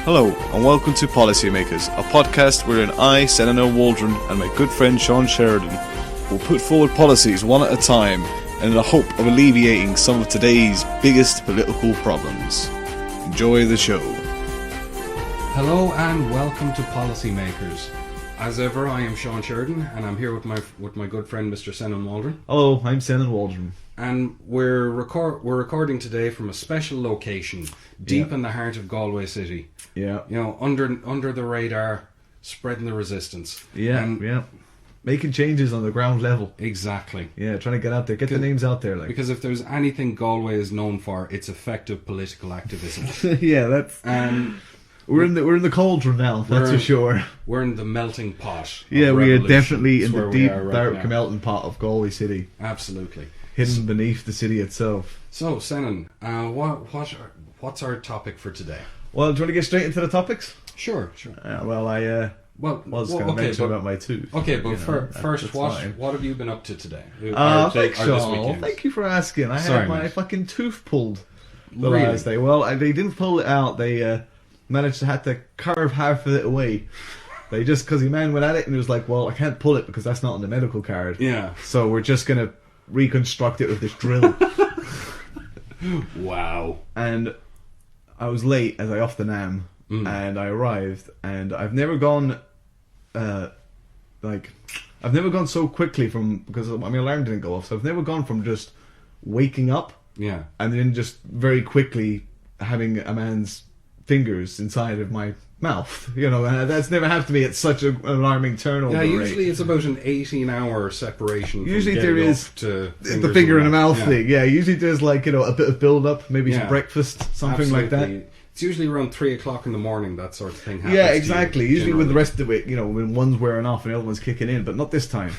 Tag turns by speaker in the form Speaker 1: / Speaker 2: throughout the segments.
Speaker 1: Hello, and welcome to Policymakers, a podcast wherein I, Senator Waldron, and my good friend Sean Sheridan will put forward policies one at a time in the hope of alleviating some of today's biggest political problems. Enjoy the show.
Speaker 2: Hello and welcome to Policymakers. As ever, I am Sean Sheridan, and I'm here with my good friend Mr. Senan Waldron.
Speaker 3: Hello, I'm Senan Waldron.
Speaker 2: And we're recording today from a special location deep in the heart of Galway City.
Speaker 3: Yeah.
Speaker 2: You know, under the radar, spreading the resistance.
Speaker 3: Yeah. Making changes on the ground level.
Speaker 2: Exactly.
Speaker 3: Yeah, trying to get out there, get the names out there.
Speaker 2: Because if there's anything Galway is known for, it's effective political activism.
Speaker 3: Yeah, that's... We're in the cauldron now, that's for sure.
Speaker 2: We're in the melting pot.
Speaker 3: Yeah, we are definitely in
Speaker 2: That's
Speaker 3: the deep, dark melting pot of Galway City.
Speaker 2: Absolutely.
Speaker 3: Hidden beneath the city itself.
Speaker 2: So, Senan, what's our topic for today?
Speaker 3: Well, do you want to get straight into the topics?
Speaker 2: Sure.
Speaker 3: I was going to mention about my tooth.
Speaker 2: Okay, but first, what have you been up to today?
Speaker 3: Thanks, Sean. Thank you for asking. I had my fucking tooth pulled the last day. Well, they didn't pull it out. They managed to have to carve half of it away. They just, because the man went at it and he was like, well, I can't pull it because that's not on the medical card. Yeah. So we're just going to reconstruct it with this drill.
Speaker 2: Wow.
Speaker 3: And I was late as I often am, and I arrived, and I've never gone so quickly because my alarm didn't go off, so I've never gone from just waking up and then just very quickly having a man's fingers inside of my mouth. You know, that's never happened to me at such an alarming turnover rate.
Speaker 2: Usually it's about an 18-hour separation.
Speaker 3: Usually there is
Speaker 2: the
Speaker 3: finger in the mouth thing. Yeah, usually there's a bit of build-up, maybe some breakfast, something like that.
Speaker 2: It's usually around 3 o'clock in the morning, that sort of thing happens.
Speaker 3: Yeah, exactly. Usually with the rest of it, when one's wearing off and the other one's kicking in, but not this time.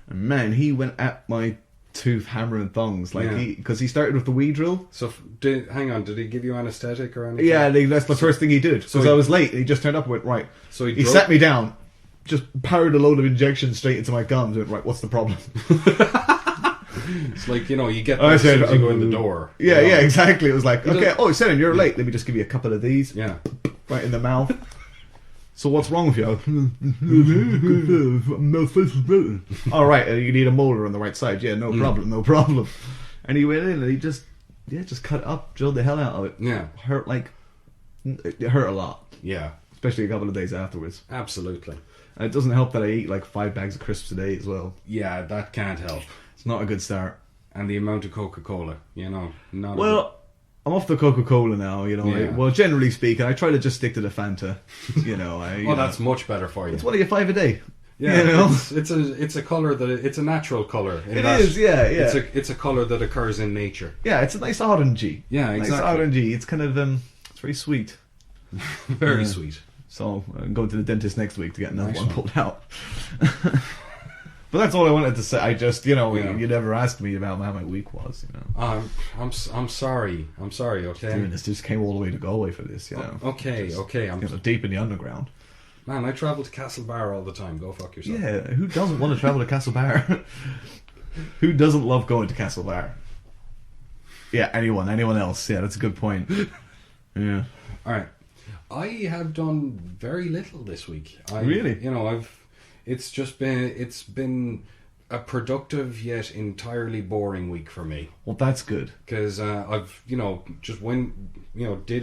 Speaker 3: And man, he went at my tooth hammer and thongs, because he started with the wee drill.
Speaker 2: So hang on, did he give you anesthetic or anything?
Speaker 3: Yeah, that's the first thing he did. Because I was late, and he just turned up and went, right. So he sat me down, just powered a load of injections straight into my gums, and went, right, what's the problem?
Speaker 2: It's like, you get there as soon as you go in the door.
Speaker 3: Yeah, exactly. It was like, okay, Senan, you're late. Let me just give you a couple of these. Yeah. Right in the mouth. So what's wrong with you? All right, you need a molar on the right side. Yeah, no problem. And he went in and he just cut it up, drilled the hell out of it. Yeah, it hurt a lot. Yeah, especially a couple of days afterwards.
Speaker 2: Absolutely.
Speaker 3: And it doesn't help that I eat 5 bags of crisps a day as well.
Speaker 2: Yeah, that can't help.
Speaker 3: It's not a good start.
Speaker 2: And the amount of Coca-Cola, not.
Speaker 3: Well, I'm off the Coca-Cola now, Well, generally speaking, I try to just stick to the Fanta,
Speaker 2: that's much better for you.
Speaker 3: It's one of your 5 a day.
Speaker 2: Yeah, it's a colour it's a natural colour. It's a colour that occurs in nature.
Speaker 3: Yeah, it's a nice orangey.
Speaker 2: Yeah, exactly.
Speaker 3: Nice orangey. It's kind of, it's very sweet.
Speaker 2: Very sweet.
Speaker 3: So, I'm going to the dentist next week to get another one pulled out. But that's all I wanted to say. I just, you never asked me about how my week was,
Speaker 2: I'm sorry. Okay.
Speaker 3: Dude, this just came all the way to Galway for this,
Speaker 2: Okay.
Speaker 3: I'm deep in the underground.
Speaker 2: Man, I travel to Castlebar all the time. Go fuck yourself.
Speaker 3: Yeah, who doesn't want to travel to Castlebar? Who doesn't love going to Castlebar? Yeah, anyone else. Yeah, that's a good point. Yeah.
Speaker 2: All right. I have done very little this week.
Speaker 3: Really?
Speaker 2: It's been a productive yet entirely boring week for me.
Speaker 3: Well, that's good.
Speaker 2: Because I've, did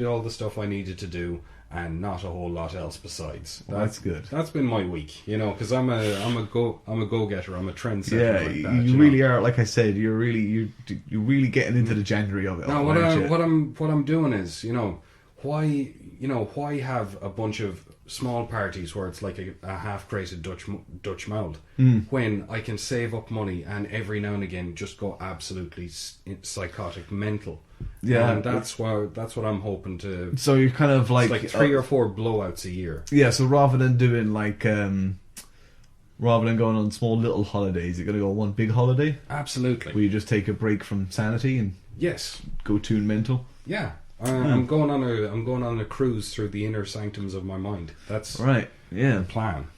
Speaker 2: all the stuff I needed to do and not a whole lot else besides.
Speaker 3: Well, that's good.
Speaker 2: That's been my week, because I'm a go-getter, I'm a trendsetter.
Speaker 3: Yeah,
Speaker 2: like that,
Speaker 3: you really are. Like I said, you're really getting into the January of it.
Speaker 2: Now, what I'm doing is, why have a bunch of small parties where it's like a half-created Dutch mild when I can save up money and every now and again just go absolutely psychotic mental. Yeah, and that's what I'm hoping to.
Speaker 3: So you're kind of like
Speaker 2: 3 or 4 blowouts a year.
Speaker 3: Yeah, so rather than doing rather than going on small little holidays, you're gonna go on one big holiday.
Speaker 2: Absolutely.
Speaker 3: Where you just take a break from sanity and go tune mental.
Speaker 2: Yeah. I'm going on a cruise through the inner sanctums of my mind. That's
Speaker 3: right. Yeah,
Speaker 2: the plan.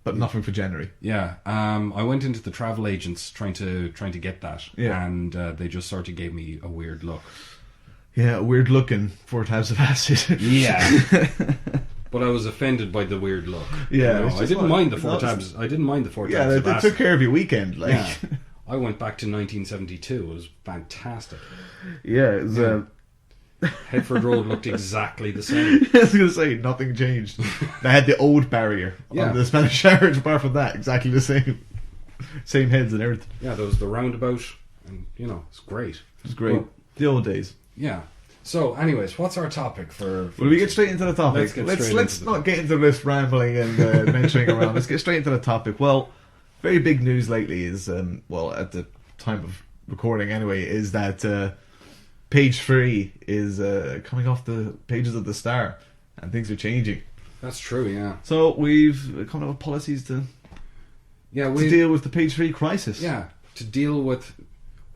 Speaker 3: But nothing for January.
Speaker 2: Yeah. I went into the travel agents trying to get that, and they just sort of gave me a weird look.
Speaker 3: Yeah, weird looking 4 tabs of acid.
Speaker 2: Yeah. But I was offended by the weird look.
Speaker 3: Yeah,
Speaker 2: I didn't mind the 4 tabs. I didn't mind the 4 tabs.
Speaker 3: Yeah, they took care of your weekend. Like,
Speaker 2: yeah. I went back to 1972. It was fantastic.
Speaker 3: Yeah, it was.
Speaker 2: Headford Road looked exactly the same.
Speaker 3: I was going to say, nothing changed. They had the old barrier on the Spanish Harrods. Apart from that, exactly the same. Same heads and everything.
Speaker 2: Yeah, there was the roundabout, and it's great.
Speaker 3: It was great. Well, the old days.
Speaker 2: Yeah. So, anyways, what's our topic for
Speaker 3: Will we get straight into the topic? Let's not get into this rambling and mentioning around. Let's get straight into the topic. Well, very big news lately is, at the time of recording anyway, is that page 3 is coming off the pages of the Star, and things are changing.
Speaker 2: That's true, yeah.
Speaker 3: So we've come up with policies to deal with the page 3 crisis.
Speaker 2: Yeah, to deal with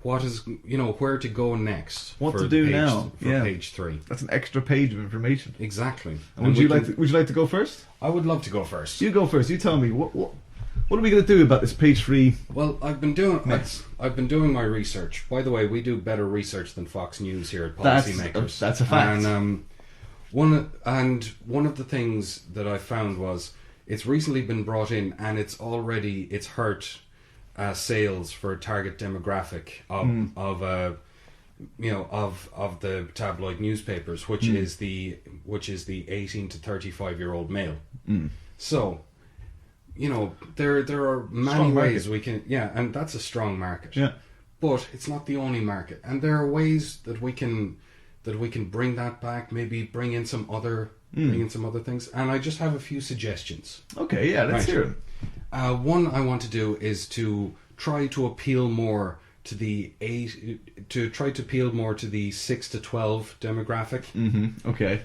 Speaker 2: what is, where to go next.
Speaker 3: What to do now
Speaker 2: for page 3.
Speaker 3: That's an extra page of information.
Speaker 2: Exactly.
Speaker 3: And would you like to go first?
Speaker 2: I would love to go first.
Speaker 3: You go first. You tell me what are we going to do about this page 3?
Speaker 2: Well, I've been doing my research. By the way, we do better research than Fox News here at Policymakers.
Speaker 3: That's a fact.
Speaker 2: And one of the things that I found was it's recently been brought in, and it's hurt sales for a target demographic of the tabloid newspapers, which is the 18 to 35-year-old male. So, there are many ways we can, and that's a strong market.
Speaker 3: Yeah.
Speaker 2: But it's not the only market, and there are ways that we can bring that back. Maybe bring in some other things, and I just have a few suggestions.
Speaker 3: Okay, yeah, let's hear them.
Speaker 2: One I want to do is to try to appeal more to the 6 to 12 demographic.
Speaker 3: Mm-hmm. Okay.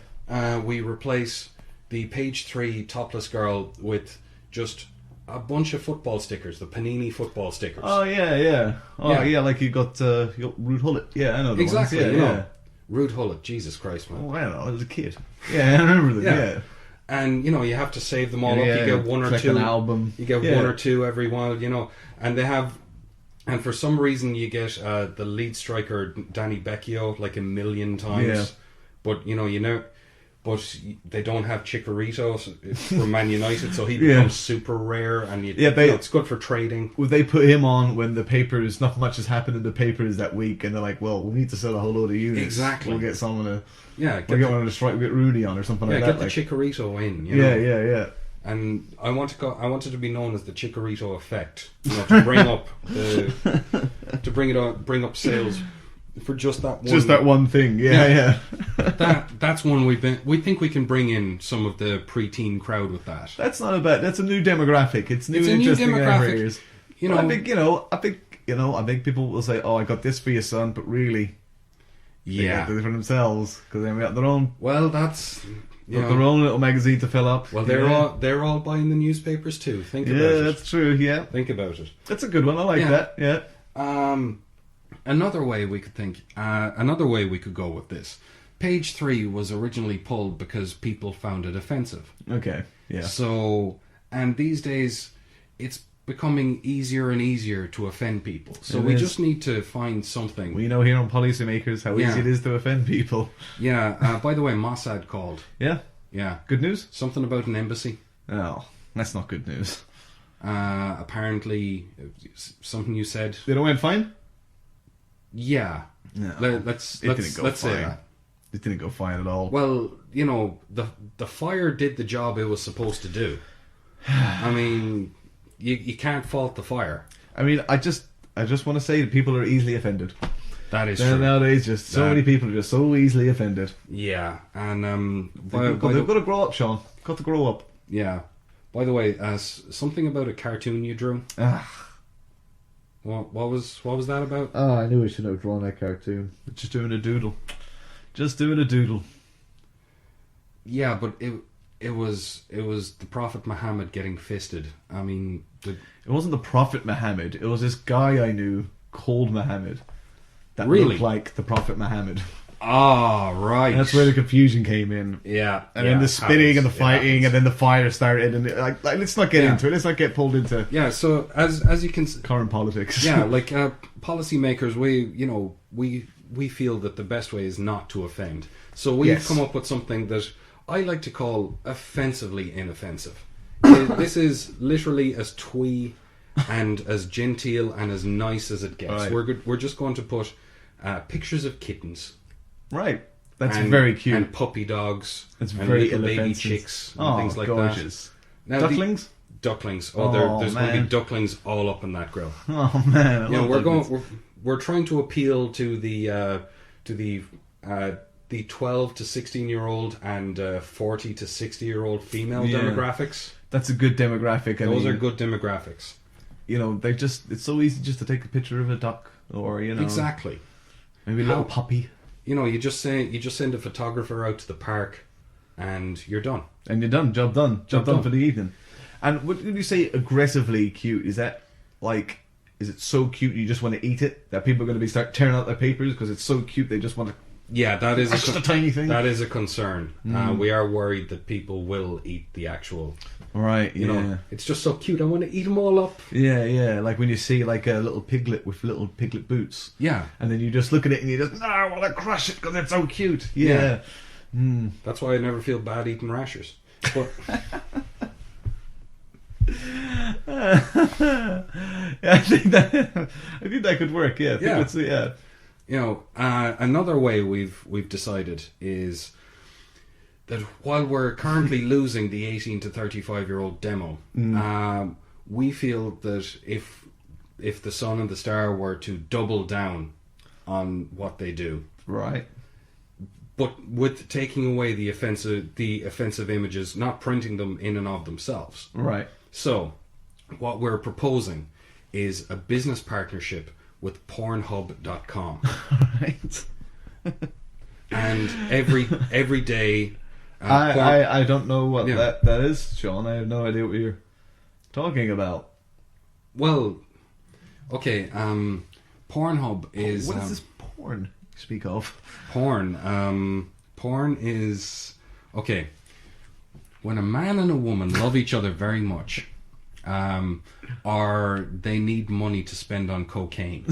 Speaker 2: We replace the page 3 topless girl with just a bunch of football stickers, the Panini football stickers.
Speaker 3: Oh yeah. Like you got Rude Hullet. Yeah, I know the
Speaker 2: exactly.
Speaker 3: Ones. Yeah.
Speaker 2: Rude Hullet, Jesus Christ, man.
Speaker 3: Oh, I don't know. I was a kid. Yeah, I remember them. Yeah.
Speaker 2: And you have to save them all up. You get one or two.
Speaker 3: An album.
Speaker 2: You get one or two every while. And they have. And for some reason, you get the lead striker Danny Becchio like 1 million times.
Speaker 3: Yeah.
Speaker 2: But but they don't have Chicharito for Man United, so he becomes super rare, and it's good for trading.
Speaker 3: Would they put him on when the papers, not much has happened in the papers that week, and they're like, well, we need to sell a whole load of units.
Speaker 2: Exactly.
Speaker 3: We'll get someone to...
Speaker 2: Yeah.
Speaker 3: We'll get one to strike with Rooney on or something like that.
Speaker 2: Get the Chicharito in,
Speaker 3: Yeah.
Speaker 2: And I wanted to be known as the Chicharito effect, to bring up bring up sales for just that one.
Speaker 3: Just that one thing, yeah.
Speaker 2: That's one we think we can bring in some of the preteen crowd with that.
Speaker 3: That's not a bad. That's a new demographic. It's new, interesting areas. I think people will say, "Oh, I got this for your son," but really, they got it for themselves because they got their own.
Speaker 2: Well, that's.
Speaker 3: Got their own little magazine to fill up.
Speaker 2: Well, they're all buying the newspapers too. Think about it.
Speaker 3: Yeah, that's true. Yeah,
Speaker 2: think about it.
Speaker 3: That's a good one. I like that. Yeah.
Speaker 2: Another way we could go with this. Page 3 was originally pulled because people found it offensive.
Speaker 3: Okay. Yeah.
Speaker 2: So, and these days, it's becoming easier and easier to offend people. So we just need to find something.
Speaker 3: We know here on Policymakers how easy it is to offend people.
Speaker 2: Yeah. By the way, Mossad called.
Speaker 3: Yeah.
Speaker 2: Yeah.
Speaker 3: Good news?
Speaker 2: Something about an embassy.
Speaker 3: Oh, that's not good news.
Speaker 2: Apparently, something you said.
Speaker 3: It went fine?
Speaker 2: Yeah.
Speaker 3: No.
Speaker 2: Let's say that.
Speaker 3: It didn't go fine at all.
Speaker 2: Well, the fire did the job it was supposed to do. I mean, you can't fault the fire.
Speaker 3: I mean, I just want to say that people are easily offended.
Speaker 2: That is true.
Speaker 3: Nowadays, just so many people are just so easily offended.
Speaker 2: Yeah, and
Speaker 3: they've got to grow up, Sean. Got to grow up.
Speaker 2: Yeah. By the way, something about a cartoon you drew. What was that about?
Speaker 3: Oh, I knew I shouldn't have drawn that cartoon. Just doing a doodle.
Speaker 2: Yeah, but it was the Prophet Muhammad getting fisted. I mean,
Speaker 3: it wasn't the Prophet Muhammad. It was this guy I knew called Muhammad that looked like the Prophet Muhammad.
Speaker 2: Ah, right.
Speaker 3: That's where the confusion came in.
Speaker 2: Yeah,
Speaker 3: and then the spitting and the fighting, and then the fire started, and let's not get into it. Let's not get pulled into.
Speaker 2: Yeah. So as you can
Speaker 3: current politics.
Speaker 2: Yeah, like policymakers, we we feel that the best way is not to offend. So we've come up with something that I like to call offensively inoffensive. This is literally as twee and as genteel and as nice as it gets. Right. We're just going to put pictures of kittens.
Speaker 3: Right. That's very cute.
Speaker 2: And puppy dogs.
Speaker 3: That's
Speaker 2: and
Speaker 3: very
Speaker 2: little baby chicks and things like
Speaker 3: gorgeous.
Speaker 2: That. Now,
Speaker 3: ducklings?
Speaker 2: Ducklings. Oh, there's going to be ducklings all up in that grill.
Speaker 3: Oh man!
Speaker 2: We're trying to appeal to the 12 to 16-year-old and 40 to 60-year-old female demographics.
Speaker 3: That's a good demographic.
Speaker 2: Those are good demographics.
Speaker 3: You know, it's so easy just to take a picture of a duck, or
Speaker 2: exactly,
Speaker 3: maybe a little puppy.
Speaker 2: You know, you just send a photographer out to the park, and you're done.
Speaker 3: And you're done. Job done. Job done for the evening. And what did you say? Aggressively cute? Is that like? Is it so cute you just want to eat it? That people are going to start tearing out their papers because it's so cute they just want to.
Speaker 2: Yeah, that is
Speaker 3: just a tiny thing.
Speaker 2: That is a concern. We are worried that people will eat the actual.
Speaker 3: Right.
Speaker 2: You know, it's just so cute. I want to eat them all up.
Speaker 3: Yeah. Like when you see like a little piglet with little piglet boots.
Speaker 2: Yeah.
Speaker 3: And then you just look at it and you just, no, I want to crush it because it's so cute. Yeah.
Speaker 2: That's why I never feel bad eating rashers. But.
Speaker 3: I think that could work. Yeah.
Speaker 2: You know, another way we've decided is that while we're currently losing the 18 to 35-year-old demo, we feel that if the Sun and the Star were to double down on what they do,
Speaker 3: right,
Speaker 2: but with taking away the offensive images, not printing them in and of themselves,
Speaker 3: right.
Speaker 2: So, what we're proposing is a business partnership with Pornhub.com.
Speaker 3: Right.
Speaker 2: And every day...
Speaker 3: I don't know what that is, Sean. I have no idea what you're talking about.
Speaker 2: Well, okay, Pornhub is...
Speaker 3: What is this porn you speak of?
Speaker 2: Porn. Porn is... Okay. When a man and a woman love each other very much, or they need money to spend on cocaine,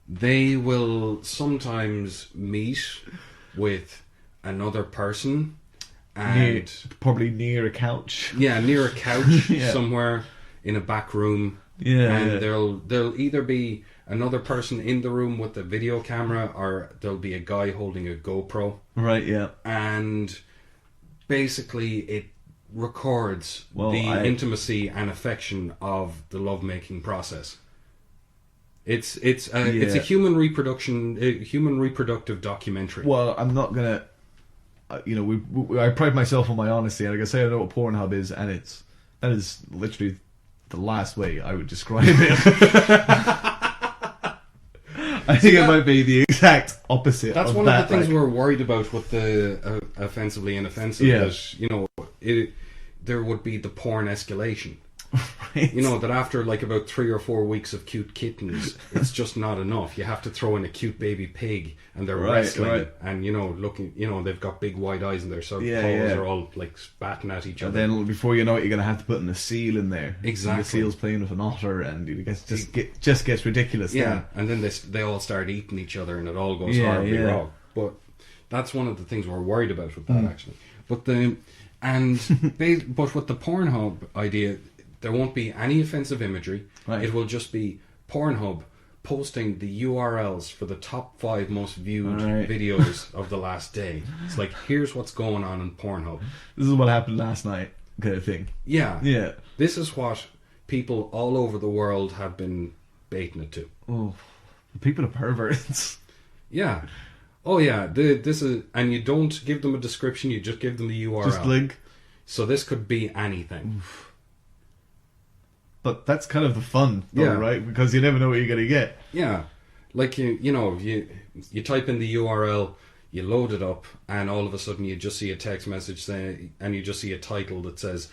Speaker 2: they will sometimes meet with another person, and
Speaker 3: probably near a couch.
Speaker 2: Yeah, near a couch somewhere in a back room.
Speaker 3: Yeah,
Speaker 2: and there'll either be another person in the room with a video camera, or there'll be a guy holding a GoPro.
Speaker 3: Right. Yeah,
Speaker 2: and basically it records the intimacy and affection of the lovemaking process. It's a human reproductive documentary.
Speaker 3: Well, I'm not gonna, I pride myself on my honesty, and like I say, I know what Pornhub is, and that is literally the last way I would describe it. I think it might be the exact opposite.
Speaker 2: That's one of the things we're worried about with the offensively inoffensive. Yeah. That there would be the porn escalation. Right. You know that after like about 3 or 4 weeks of cute kittens, it's just not enough. You have to throw in a cute baby pig, and they're wrestling, and looking. They've got big wide eyes, and their paws are all like spatting at each other.
Speaker 3: And then before you know it, you're gonna have to put in a seal in there.
Speaker 2: Exactly.
Speaker 3: And the seal's playing with an otter, and it just gets ridiculous.
Speaker 2: Yeah, and then they all start eating each other, and it all goes horribly wrong. But that's one of the things we're worried about with that actually. But but with the Pornhub idea, there won't be any offensive imagery. Right. It will just be Pornhub posting the URLs for the top 5 most viewed videos of the last day. It's like, here's what's going on in Pornhub.
Speaker 3: This is what happened last night, kind of thing.
Speaker 2: Yeah. Yeah. This is what people all over the world have been baiting it to.
Speaker 3: Oh, people are perverts.
Speaker 2: Yeah. Oh yeah. This is, and you don't give them a description. You just give them the URL.
Speaker 3: Just link.
Speaker 2: So this could be anything. Oof.
Speaker 3: But that's kind of the fun, though, right? Because you never know what you're going to get.
Speaker 2: Yeah. Like, you type in the URL, you load it up, and all of a sudden you just see a text message saying, and you just see a title that says,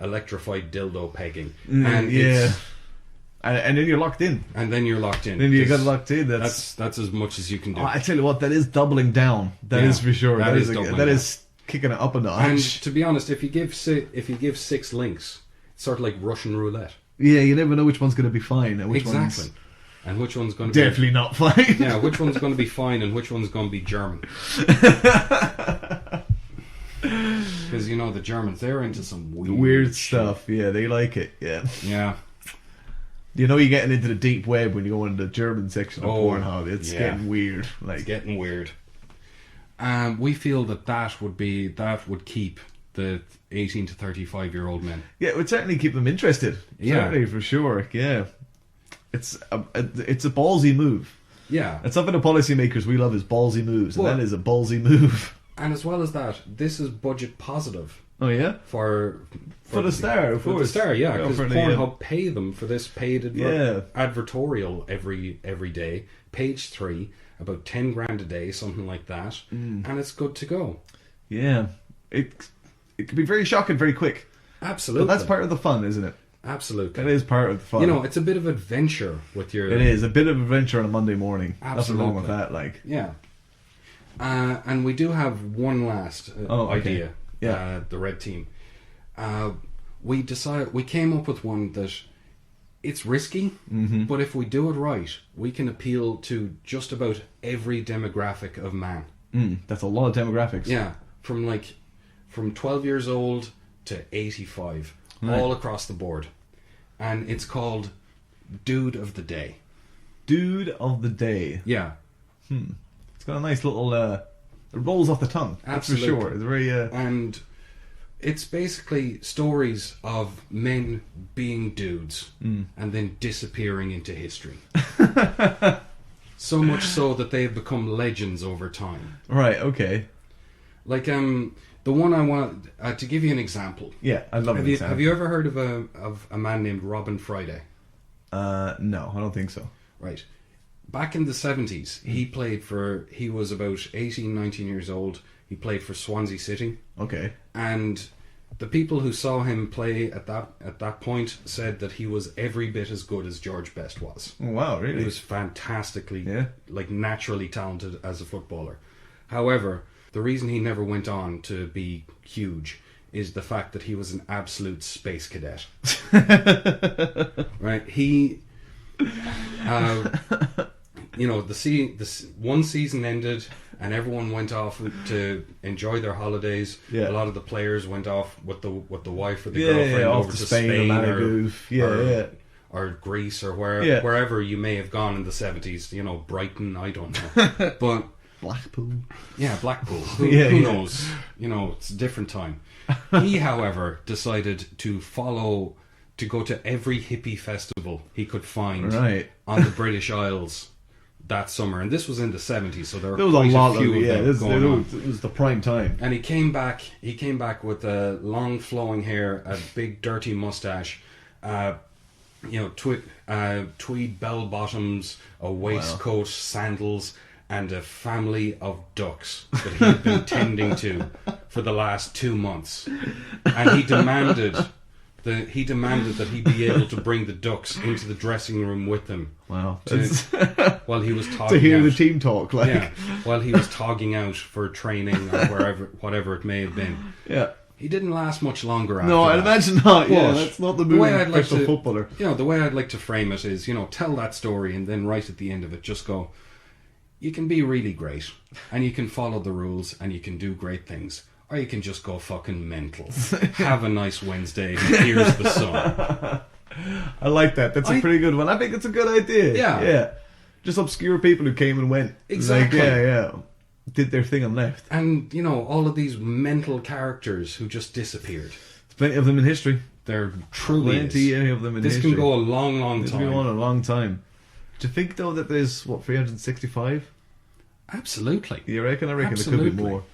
Speaker 2: electrified dildo pegging. And
Speaker 3: then you're locked in.
Speaker 2: And then you're locked in.
Speaker 3: Then you get locked in.
Speaker 2: That's as much as you can do.
Speaker 3: Oh, I tell you what, that is doubling down. That is for sure. That is kicking it up a notch.
Speaker 2: And to be honest, if you give 6 links, sort of like Russian roulette.
Speaker 3: Yeah, you never know which one's going to be fine and which one's...
Speaker 2: and which one's going to be
Speaker 3: definitely not fine.
Speaker 2: Yeah, which one's going to be fine and which one's going to be German. Because the Germans, they're into some weird
Speaker 3: stuff. Yeah, they like it. Yeah.
Speaker 2: Yeah.
Speaker 3: You're getting into the deep web when you go into the German section of Pornhub. It's getting weird.
Speaker 2: It's getting weird. We feel that would keep the 18 to 35-year-old men.
Speaker 3: Yeah, it would certainly keep them interested.
Speaker 2: Yeah.
Speaker 3: Certainly, for sure. Yeah. It's a ballsy move.
Speaker 2: Yeah.
Speaker 3: It's something the policymakers we love is ballsy moves, and that is a ballsy move.
Speaker 2: And as well as that, this is budget positive.
Speaker 3: Oh yeah,
Speaker 2: for
Speaker 3: the Star, of course.
Speaker 2: For the Star, yeah, because Pornhub pay them for this paid advertorial every day. Page 3, about 10 grand a day, something like that, and it's good to go.
Speaker 3: Yeah, it can be very shocking, very quick.
Speaker 2: Absolutely,
Speaker 3: but that's part of the fun, isn't it?
Speaker 2: Absolutely,
Speaker 3: that is part of the fun.
Speaker 2: It's a bit of adventure with your.
Speaker 3: It is a bit of adventure on a Monday morning.
Speaker 2: Absolutely.
Speaker 3: Nothing wrong with that, like.
Speaker 2: Yeah. And we do have one last idea.
Speaker 3: Yeah.
Speaker 2: The red team. We came up with one that it's risky, but if we do it right, we can appeal to just about every demographic of man.
Speaker 3: That's a lot of demographics.
Speaker 2: Yeah, from 12 years old to 85, all across the board, and it's called Dude of the Day.
Speaker 3: Dude of the Day.
Speaker 2: Yeah.
Speaker 3: It's got a nice little. It rolls off the tongue.
Speaker 2: Absolutely.
Speaker 3: That's for sure. It's very.
Speaker 2: And it's basically stories of men being dudes and then disappearing into history. So much so that they have become legends over time.
Speaker 3: Right. Okay.
Speaker 2: Like the one I want to give you an example.
Speaker 3: Yeah, I love it.
Speaker 2: Have you ever heard of a man named Robin Friday?
Speaker 3: No, I don't think so.
Speaker 2: Right. Back in the 70s, he was about 18, 19 years old. He played for Swansea City.
Speaker 3: Okay.
Speaker 2: And the people who saw him play at that point said that he was every bit as good as George Best was.
Speaker 3: Oh, wow, really?
Speaker 2: He was fantastically, naturally talented as a footballer. However, the reason he never went on to be huge is the fact that he was an absolute space cadet. Right? He... the one season ended and everyone went off to enjoy their holidays. A lot of the players went off with the wife or the girlfriend over to Spain or Greece or wherever you may have gone in the 70s. Brighton, I don't know. But
Speaker 3: Blackpool.
Speaker 2: Yeah, Blackpool. Who knows? It's a different time. He, however, decided to go to every hippie festival he could find on the British Isles that summer, and this was in the 70s, so there was quite a few of them going on.
Speaker 3: It was the prime time.
Speaker 2: And he came back with long flowing hair, a big dirty mustache, tweed bell bottoms, a waistcoat, sandals, and a family of ducks that he had been tending to for the last 2 months. And he demanded that he be able to bring the ducks into the dressing room with him.
Speaker 3: Wow.
Speaker 2: While he was togging
Speaker 3: to hear
Speaker 2: out.
Speaker 3: The team talk, like.
Speaker 2: Yeah, while he was togging out for training or whatever it may have been.
Speaker 3: Yeah.
Speaker 2: He didn't last much longer after
Speaker 3: No,
Speaker 2: that.
Speaker 3: I'd imagine not. Yeah, that's not the move of a professional footballer.
Speaker 2: The way I'd like to frame it is, tell that story and then right at the end of it just go, you can be really great and you can follow the rules and you can do great things. Or you can just go fucking mental. Have a nice Wednesday. Here's the sun.
Speaker 3: I like that. That's a pretty good one. I think it's a good idea. Yeah. Just obscure people who came and went.
Speaker 2: Exactly.
Speaker 3: Did their thing and left.
Speaker 2: And, all of these mental characters who just disappeared.
Speaker 3: There's plenty of them in history.
Speaker 2: There truly
Speaker 3: plenty of them in
Speaker 2: history. This can go a long, long time.
Speaker 3: This can go on a long time. Do you think, though, that there's, 365?
Speaker 2: Absolutely.
Speaker 3: You reckon? I reckon there could be more.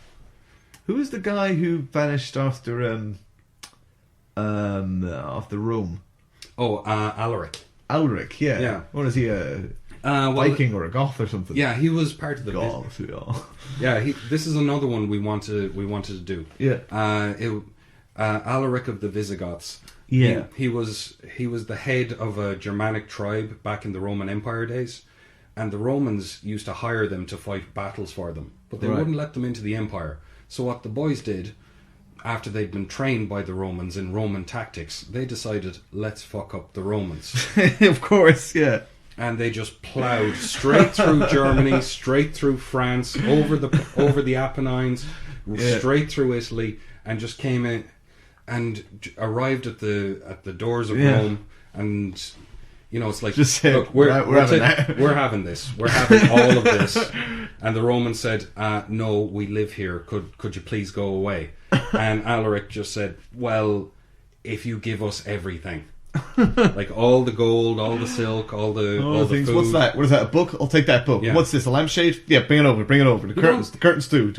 Speaker 3: Who is the guy who vanished after off the room?
Speaker 2: Oh, Alaric.
Speaker 3: Alaric, yeah.
Speaker 2: Yeah.
Speaker 3: What is he, a Viking or a Goth or something?
Speaker 2: Yeah, he was part of the
Speaker 3: Goth.
Speaker 2: Yeah, this is another one we wanted to do.
Speaker 3: Yeah.
Speaker 2: Alaric of the Visigoths.
Speaker 3: Yeah.
Speaker 2: He was the head of a Germanic tribe back in the Roman Empire days, and the Romans used to hire them to fight battles for them, but they wouldn't let them into the empire. So what the boys did, after they'd been trained by the Romans in Roman tactics, they decided, let's fuck up the Romans.
Speaker 3: Of course, yeah.
Speaker 2: and they just ploughed straight through Germany, straight through France, over the Apennines, straight through Italy, and just came in and arrived at the doors of Rome, and it's like,
Speaker 3: just said,
Speaker 2: look, we're having this, we're having all of this, and the Romans said, no, we live here. Could you please go away? And Alaric just said, well, if you give us everything. Like all the gold, all the silk, all the
Speaker 3: things.
Speaker 2: food.
Speaker 3: What's that? What is that? A book? I'll take that book.
Speaker 2: Yeah.
Speaker 3: What's this? A lampshade? Yeah, bring it over. The curtains too.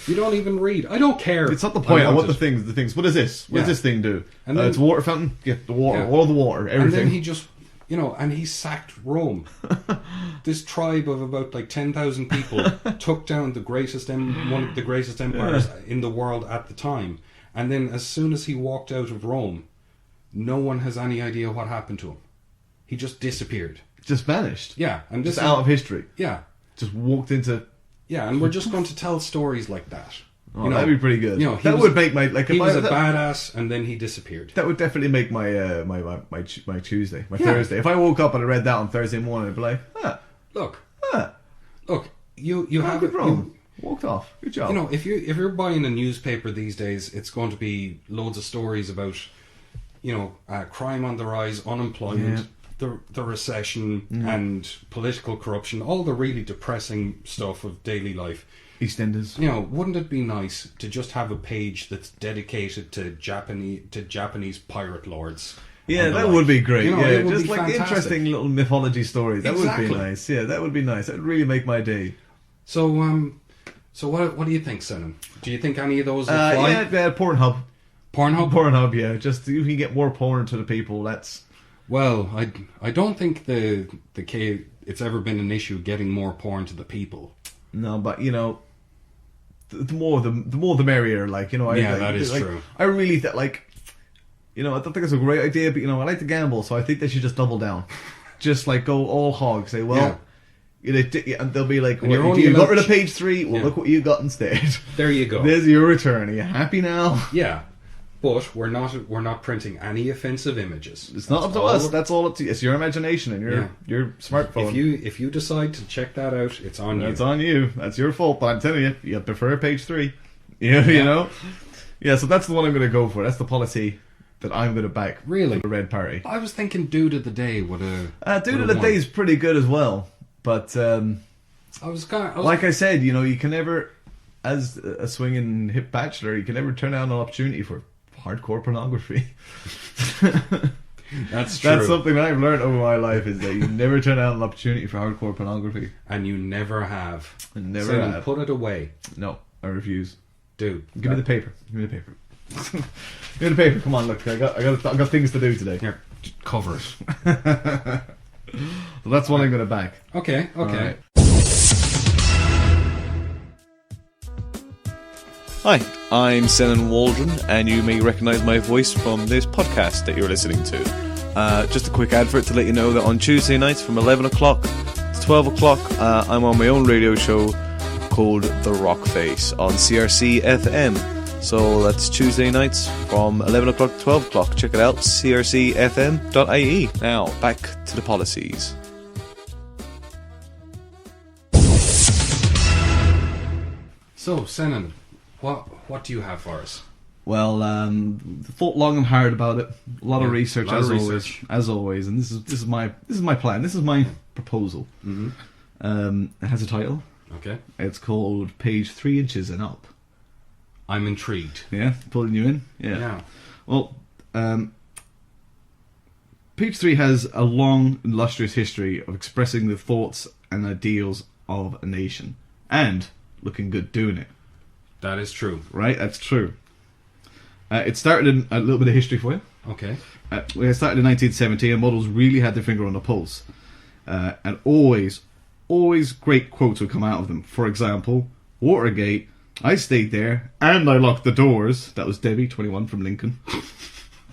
Speaker 2: You don't even read. I don't care.
Speaker 3: It's not the point. I want the things. What is this? What does this thing do? And then, it's a water fountain. Yeah, the water. All the water. Everything.
Speaker 2: And then he just, and he sacked Rome. This tribe of about like 10,000 people took down one of the greatest empires in the world at the time. And then as soon as he walked out of Rome, no one has any idea what happened to him. He just disappeared.
Speaker 3: Just vanished.
Speaker 2: Yeah. And
Speaker 3: just out of history.
Speaker 2: Yeah.
Speaker 3: Just walked into...
Speaker 2: Yeah, and we're just going to tell stories like that.
Speaker 3: Oh, that'd be pretty good. That would make my...
Speaker 2: He was a badass, and then he disappeared.
Speaker 3: That would definitely make my my Tuesday, my Thursday. If I woke up and I read that on Thursday morning, I'd be like,
Speaker 2: Look, you have
Speaker 3: it wrong. Walked off. Good job.
Speaker 2: If you're buying a newspaper these days, it's going to be loads of stories about... crime on the rise, unemployment, the recession, and political corruption, all the really depressing stuff of daily life.
Speaker 3: EastEnders.
Speaker 2: Wouldn't it be nice to just have a page that's dedicated to Japanese pirate lords?
Speaker 3: Yeah, that would be great.
Speaker 2: It would
Speaker 3: just
Speaker 2: be
Speaker 3: like
Speaker 2: fantastic.
Speaker 3: Interesting little mythology stories. That would be nice. Yeah, that would be nice. That would really make my day.
Speaker 2: So what do you think, Senan? Do you think any of those will fly?
Speaker 3: Yeah, Pornhub.
Speaker 2: Pornhub,
Speaker 3: yeah. Just if you get more porn to the people, that's...
Speaker 2: Well, I don't think it's ever been an issue getting more porn to the people.
Speaker 3: No, but the more the merrier. Like
Speaker 2: that is true.
Speaker 3: I really I don't think it's a great idea, but I like to gamble, so I think they should just double down, just like go all hog. Say, well. Yeah. And they'll be like, you got rid of page 3. Well, look what you got instead.
Speaker 2: There you go.
Speaker 3: There's your return. Are you happy now?
Speaker 2: Yeah. But we're not printing any offensive images.
Speaker 3: It's not up to us. That's all up to you. It's your imagination and your smartphone.
Speaker 2: If you decide to check that out, it's on you.
Speaker 3: It's on you. That's your fault. But I'm telling you prefer page 3. You know. Yeah. So that's the one I'm going to go for. That's the policy that I'm going to back.
Speaker 2: Really,
Speaker 3: for the Red Party.
Speaker 2: I was thinking Dude of the Day would have.
Speaker 3: Dude of the Day is pretty good as well. But like I said, you can never, as a swinging hip bachelor, you can never turn down an opportunity for hardcore pornography.
Speaker 2: That's true.
Speaker 3: That's something that I've learned over my life, is that you never turn down an opportunity for hardcore pornography.
Speaker 2: And you never have.
Speaker 3: Never have.
Speaker 2: Put it away.
Speaker 3: No, I refuse.
Speaker 2: Dude,
Speaker 3: give me the paper. Give me the paper. Give me the paper. Come on, look. I got things to do today.
Speaker 2: Here, cover it.
Speaker 3: So that's what I'm going to back.
Speaker 2: Okay.
Speaker 3: Right.
Speaker 1: Hi, I'm Senan Waldron, and you may recognise my voice from this podcast that you're listening to. Just a quick advert to let you know that on Tuesday nights from 11 o'clock to 12 o'clock, I'm on my own radio show called The Rock Face on CRC FM. So that's Tuesday nights from 11 o'clock to 12 o'clock. Check it out, crcfm.ie. Now, back to the policies.
Speaker 2: So, Senan, what do you have for us?
Speaker 3: Well, thought long and hard about it. A lot of research, as always. And this is my plan. This is my proposal.
Speaker 2: Mm-hmm.
Speaker 3: It has a title.
Speaker 2: Okay.
Speaker 3: It's called Page 3 Inches and Up.
Speaker 2: I'm intrigued.
Speaker 3: Yeah, pulling you in. Yeah. Well, Page 3 has a long, illustrious history of expressing the thoughts and ideals of a nation, and looking good doing it.
Speaker 2: That is true.
Speaker 3: Right, that's true. It started in a little bit of history for you.
Speaker 2: Okay.
Speaker 3: It started in 1970, and models really had their finger on the pulse. And always great quotes would come out of them. For example, Watergate, I stayed there, and I locked the doors. That was Debbie, 21, from Lincoln.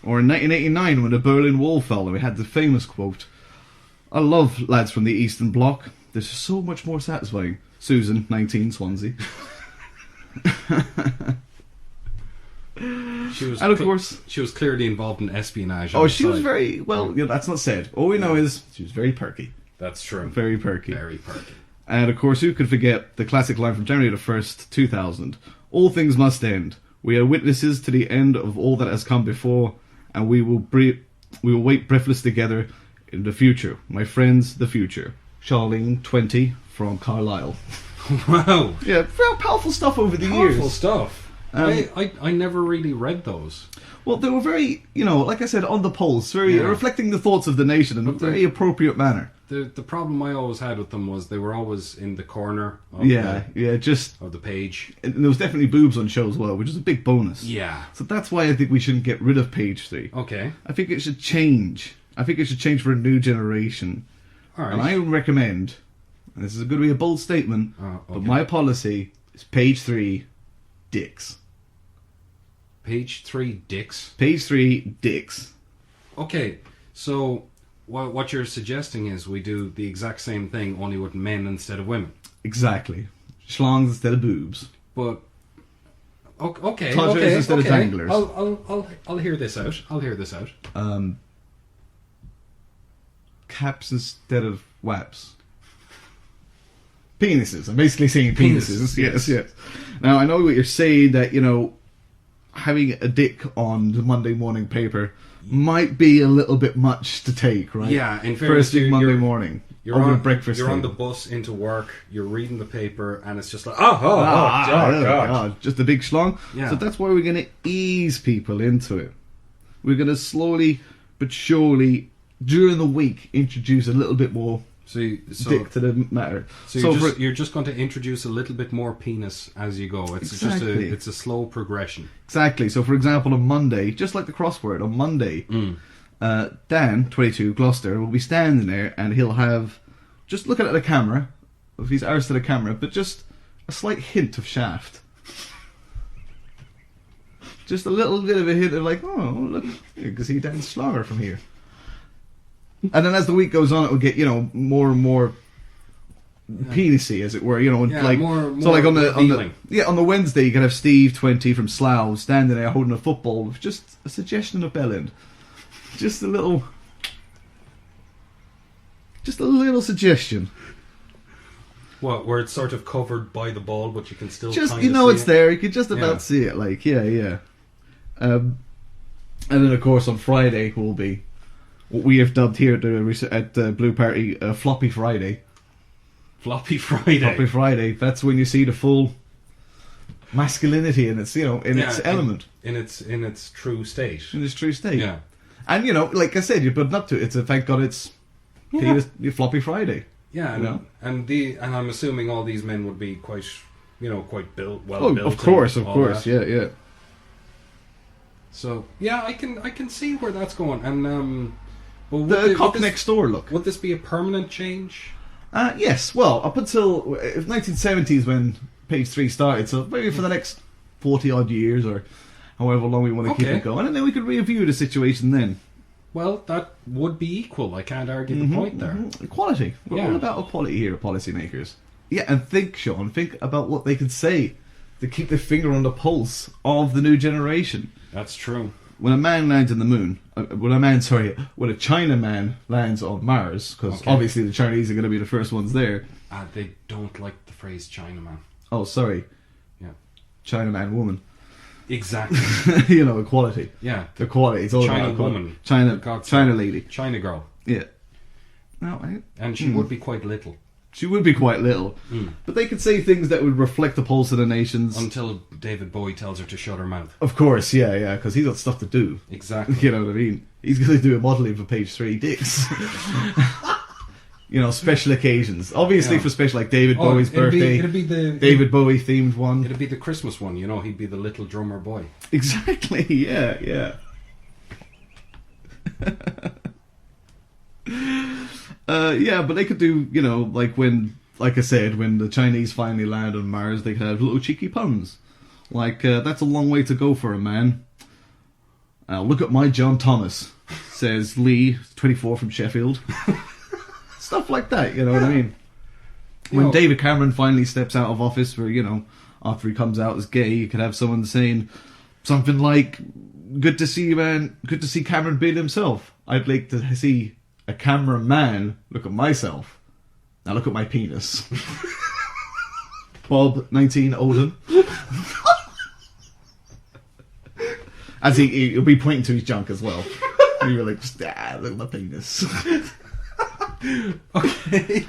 Speaker 3: Or in 1989, when the Berlin Wall fell, and we had the famous quote, I love lads from the Eastern Bloc. They're so much more satisfying. Susan, 19, Swansea.
Speaker 2: And of course, she was clearly involved in espionage.
Speaker 3: Oh, she was very, well, that's not said. All we know is she was very perky.
Speaker 2: That's true.
Speaker 3: Very perky.
Speaker 2: Very perky.
Speaker 3: And of course, who could forget the classic line from January the 1st, 2000? All things must end. We are witnesses to the end of all that has come before, and we will wait breathless together in the future. My friends, the future. Charlene, 20, from Carlisle.
Speaker 2: Wow.
Speaker 3: Yeah, very powerful stuff over the years.
Speaker 2: Powerful stuff. I never really read those.
Speaker 3: Well, they were very, like I said, on the pulse, very reflecting the thoughts of the nation in a very appropriate manner.
Speaker 2: The problem I always had with them was they were always in the corner of of the page.
Speaker 3: And there was definitely boobs on show as well, which is a big bonus.
Speaker 2: Yeah.
Speaker 3: So that's why I think we shouldn't get rid of page 3.
Speaker 2: Okay.
Speaker 3: I think it should change. I think it should change for a new generation.
Speaker 2: All right.
Speaker 3: And I would recommend, and this is going to be a bold statement, but my policy is page 3, dicks.
Speaker 2: Page 3, dicks?
Speaker 3: Page 3, dicks.
Speaker 2: Okay, so what you're suggesting is we do the exact same thing, only with men instead of women.
Speaker 3: Exactly. Schlongs instead of boobs.
Speaker 2: But okay,
Speaker 3: Todgers instead of danglers.
Speaker 2: I'll hear this out.
Speaker 3: Caps instead of waps. Penises. I'm basically saying penises. Yes. Now I know what you're saying, that having a dick on the Monday morning paper might be a little bit much to take, right?
Speaker 2: Yeah, in fairness,
Speaker 3: first thing Monday morning.
Speaker 2: You're
Speaker 3: over
Speaker 2: on
Speaker 3: breakfast.
Speaker 2: You're
Speaker 3: thing.
Speaker 2: on the bus into work. You're reading the paper, and it's just like, God,
Speaker 3: just a big schlong.
Speaker 2: Yeah.
Speaker 3: So that's why we're going to ease people into it. We're going to slowly but surely, during the week, introduce a little bit more dick to the matter.
Speaker 2: So you're just going to introduce a little bit more penis as you go. It's just a slow progression.
Speaker 3: Exactly. So, for example, on Monday, just like the crossword, on Monday, Dan, 22, Gloucester, will be standing there, and he'll have, just looking at the camera, if he's arse to the camera, but just a slight hint of shaft. Just a little bit of a hint of like, oh, look, you can see Dan's slogger from here. And then as the week goes on, it will get, more and more penisy, as it were,
Speaker 2: more
Speaker 3: so like on the Wednesday you can have Steve, 20, from Slough standing there holding a football with just a suggestion of bellend, just a little suggestion.
Speaker 2: What, where it's sort of covered by the ball, but you can still
Speaker 3: just
Speaker 2: kind of
Speaker 3: it's there. You can just about see it, like and then of course on Friday will be what we have dubbed here at the Blue Party Floppy Friday.
Speaker 2: Floppy Friday.
Speaker 3: Floppy Friday. That's when you see the full masculinity in its its element,
Speaker 2: in its true state.
Speaker 3: In its true state.
Speaker 2: Yeah.
Speaker 3: And like I said, you're building up to it. It's thank God it's Floppy Friday.
Speaker 2: Yeah, and I'm assuming all these men would be quite built, well built.
Speaker 3: Of course, yeah.
Speaker 2: So I can see where that's going, and
Speaker 3: the cock next door look.
Speaker 2: Would this be a permanent change?
Speaker 3: Yes. Well, up until 1970s when page 3 started, so maybe for the next 40 odd years or however long we want to keep it going, and then we could review the situation then.
Speaker 2: Well, that would be equal. I can't argue the point there.
Speaker 3: Equality. We're all about equality here at Policymakers. Yeah, and think, Sean, think about what they could say to keep their finger on the pulse of the new generation.
Speaker 2: That's true.
Speaker 3: When a man lands on the moon, when a Chinaman lands on Mars, because obviously the Chinese are going to be the first ones there.
Speaker 2: They don't like the phrase Chinaman.
Speaker 3: Oh, sorry.
Speaker 2: Yeah.
Speaker 3: Chinaman woman.
Speaker 2: Exactly.
Speaker 3: Equality.
Speaker 2: Yeah.
Speaker 3: Equality. It's all
Speaker 2: China
Speaker 3: about
Speaker 2: woman.
Speaker 3: China lady.
Speaker 2: China girl.
Speaker 3: Yeah.
Speaker 2: And she would be quite little.
Speaker 3: She would be quite little. But they could say things that would reflect the pulse of the nations.
Speaker 2: Until David Bowie tells her to shut her mouth.
Speaker 3: Of course, yeah, because he's got stuff to do.
Speaker 2: Exactly.
Speaker 3: You know what I mean? He's going to do a modelling for page 3 dicks. Special occasions. Obviously for special, like David Bowie's birthday.
Speaker 2: It'd be the
Speaker 3: David Bowie themed one.
Speaker 2: It'd be the Christmas one, he'd be the little drummer boy.
Speaker 3: Exactly, yeah. But they could do, like I said, when the Chinese finally land on Mars, they could have little cheeky puns. Like, that's a long way to go for a man. Look at my John Thomas, says Lee, 24 from Sheffield. Stuff like that, you know what I mean? When David Cameron finally steps out of office, where, after he comes out as gay, you could have someone saying something like, good to see you, man. Good to see Cameron being himself. I'd like to see a cameraman look at myself. Now look at my penis. Bob, 19, Oldham. As he'll be pointing to his junk as well. We were like, look at my penis.
Speaker 2: Okay.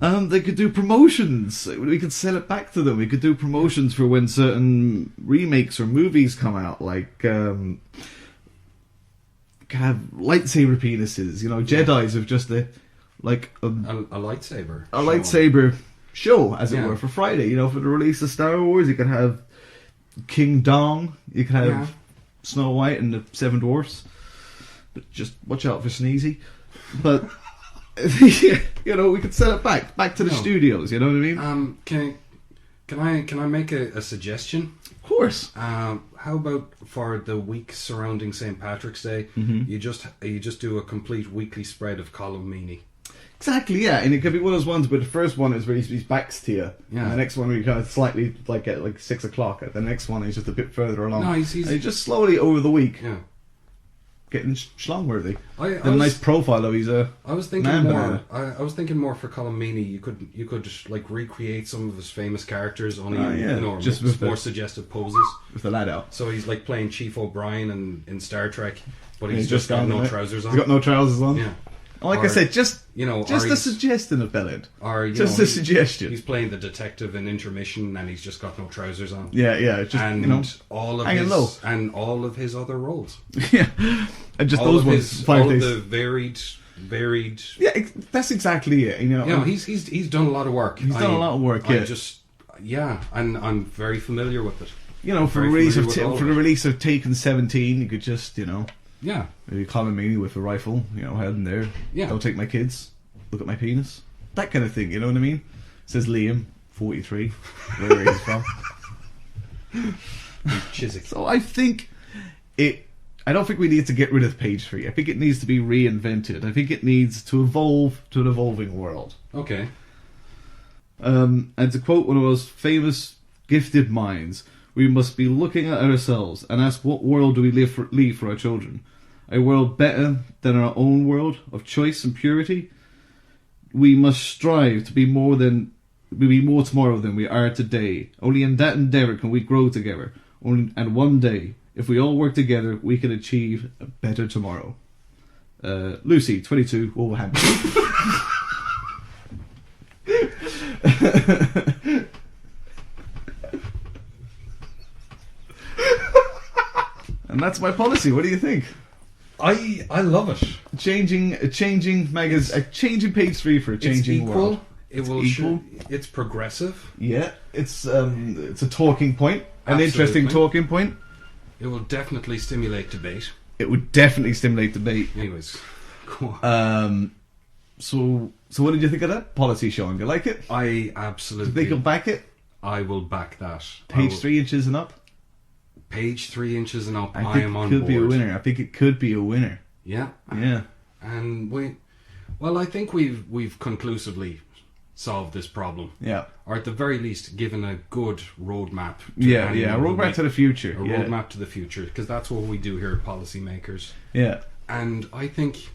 Speaker 3: They could do promotions. We could sell it back to them. We could do promotions for when certain remakes or movies come out, like have lightsaber penises. You know, Jedi's have just a
Speaker 2: lightsaber.
Speaker 3: A lightsaber show, as it were, for Friday. You know, for the release of Star Wars, you could have King Dong. You could have Snow White and the Seven Dwarfs. But just watch out for Sneezy. But you know, we could sell it back to the studios. You know what I mean?
Speaker 2: Can I make a suggestion?
Speaker 3: Of course.
Speaker 2: How about for the week surrounding St. Patrick's Day, you just do a complete weekly spread of Colm Meaney.
Speaker 3: Exactly, yeah, and it could be one of those ones where the first one is really his back's to you, and the next one we kind of slightly like at like 6 o'clock. The next one is just a bit further along.
Speaker 2: No, he's
Speaker 3: just slowly over the week.
Speaker 2: Yeah.
Speaker 3: Getting schlong-worthy.
Speaker 2: A
Speaker 3: nice profile though. He's a.
Speaker 2: I was thinking more. I was thinking more for Colm Meaney. You could like recreate some of his famous characters, only just with more suggestive poses
Speaker 3: with the lad out.
Speaker 2: So he's like playing Chief O'Brien in Star Trek, but he's just got no trousers on.
Speaker 3: He's got no trousers on.
Speaker 2: Yeah.
Speaker 3: Like I said, just a suggestion of Bellend.
Speaker 2: Or
Speaker 3: just a suggestion.
Speaker 2: He's playing the detective in Intermission, and he's just got no trousers on.
Speaker 3: Yeah. Just
Speaker 2: all of
Speaker 3: hanging low,
Speaker 2: and all of his other roles.
Speaker 3: Yeah, and just all those ones.
Speaker 2: All of the varied.
Speaker 3: Yeah, that's exactly it. You know,
Speaker 2: he's done a lot of work.
Speaker 3: He's done a lot of work.
Speaker 2: And I'm very familiar with it.
Speaker 3: You know, for the release of Taken 17, you could just maybe Colm Meaney with a rifle, head in there. Yeah. Don't take my kids. Look at my penis. That kind of thing, you know what I mean? Says Liam, 43, where he's from.
Speaker 2: Chiswick.
Speaker 3: So I don't think we need to get rid of page 3. I think it needs to be reinvented. I think it needs to evolve to an evolving world.
Speaker 2: Okay.
Speaker 3: And to quote one of those famous gifted minds, we must be looking at ourselves and ask what world do we leave for our children? A world better than our own world of choice and purity? We must strive to be more tomorrow than we are today. Only in that endeavour can we grow together. And one day, if we all work together, we can achieve a better tomorrow. Lucy, 22, Wolverhampton. And that's my policy. What do you think?
Speaker 2: I love it.
Speaker 3: Changing page 3 for a changing world.
Speaker 2: It will equal. It's progressive.
Speaker 3: Yeah, it's a talking point, an interesting talking point.
Speaker 2: It will definitely stimulate debate.
Speaker 3: It would definitely stimulate debate.
Speaker 2: Anyways, go on.
Speaker 3: So what did you think of that policy, Sean? Do you like it?
Speaker 2: I absolutely.
Speaker 3: Do you think you'll back it?
Speaker 2: I will back that.
Speaker 3: Page 3 inches and up.
Speaker 2: Page 3 inches and up.
Speaker 3: I am on board. Could be a winner. I think it could be a winner.
Speaker 2: Yeah.
Speaker 3: Yeah.
Speaker 2: And I think we've conclusively solved this problem.
Speaker 3: Yeah.
Speaker 2: Or at the very least, given a good roadmap.
Speaker 3: A roadmap to the future.
Speaker 2: A roadmap to the future, because that's what we do here at Policymakers.
Speaker 3: Yeah.
Speaker 2: And I think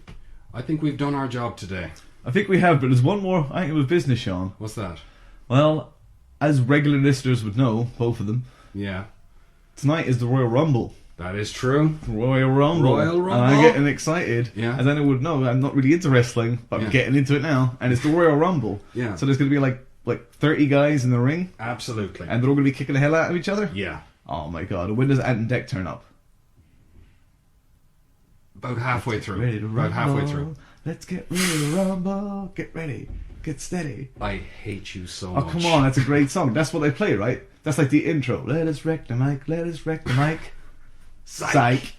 Speaker 2: we've done our job today.
Speaker 3: I think we have, but there's one more item of business, Sean.
Speaker 2: What's that?
Speaker 3: Well, as regular listeners would know, both of them.
Speaker 2: Yeah.
Speaker 3: Tonight is the Royal Rumble.
Speaker 2: That is true.
Speaker 3: Royal Rumble. And I'm getting excited.
Speaker 2: Yeah.
Speaker 3: As anyone would know, I'm not really into wrestling, but I'm getting into it now. And it's the Royal Rumble.
Speaker 2: Yeah.
Speaker 3: So there's going to be like 30 guys in the ring.
Speaker 2: Absolutely.
Speaker 3: And they're all going to be kicking the hell out of each other?
Speaker 2: Yeah.
Speaker 3: Oh my god. When does Ant and Dec turn up?
Speaker 2: About halfway through.
Speaker 3: About halfway through. Let's get ready to rumble. Get ready. Get steady.
Speaker 2: I hate you so much.
Speaker 3: Oh, come on. That's a great song. That's what they play, right? That's like the intro. Let us wreck the mic. Let us wreck the mic. Psych.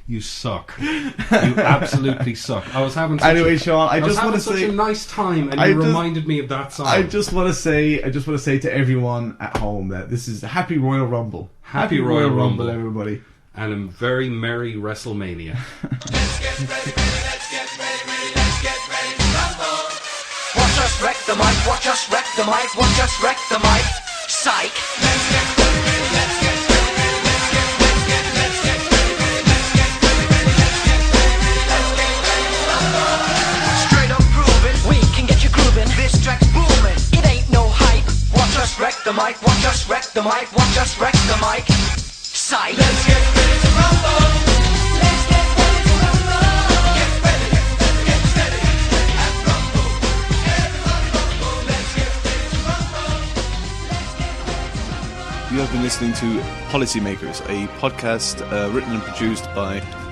Speaker 2: You suck. You absolutely suck. I was having
Speaker 3: Sean, I just want to
Speaker 2: say
Speaker 3: such
Speaker 2: a nice time, and you reminded me of that song.
Speaker 3: I just want to say to everyone at home that this is a happy Royal Rumble.
Speaker 2: Happy Royal Rumble,
Speaker 3: everybody.
Speaker 2: And a very merry WrestleMania.
Speaker 4: Let's get ready, let's get ready, let's get ready to rumble. Watch us wreck the mic, watch us wreck the mic, watch us wreck the mic. Psych. Let's get ready, let's get ready, let's get ready, let's get ready, let's get ready, let's get ready, let's get ready, mic, watch us wreck the mic, watch us wreck the mic. Psych. Let's get ready to rumble. Let's get ready to rumble. Get ready, get steady, and rumble. Everybody rumble. Let's get ready to rumble. Let's get ready to rumble.
Speaker 1: You have been listening to Policymakers, a podcast written and produced by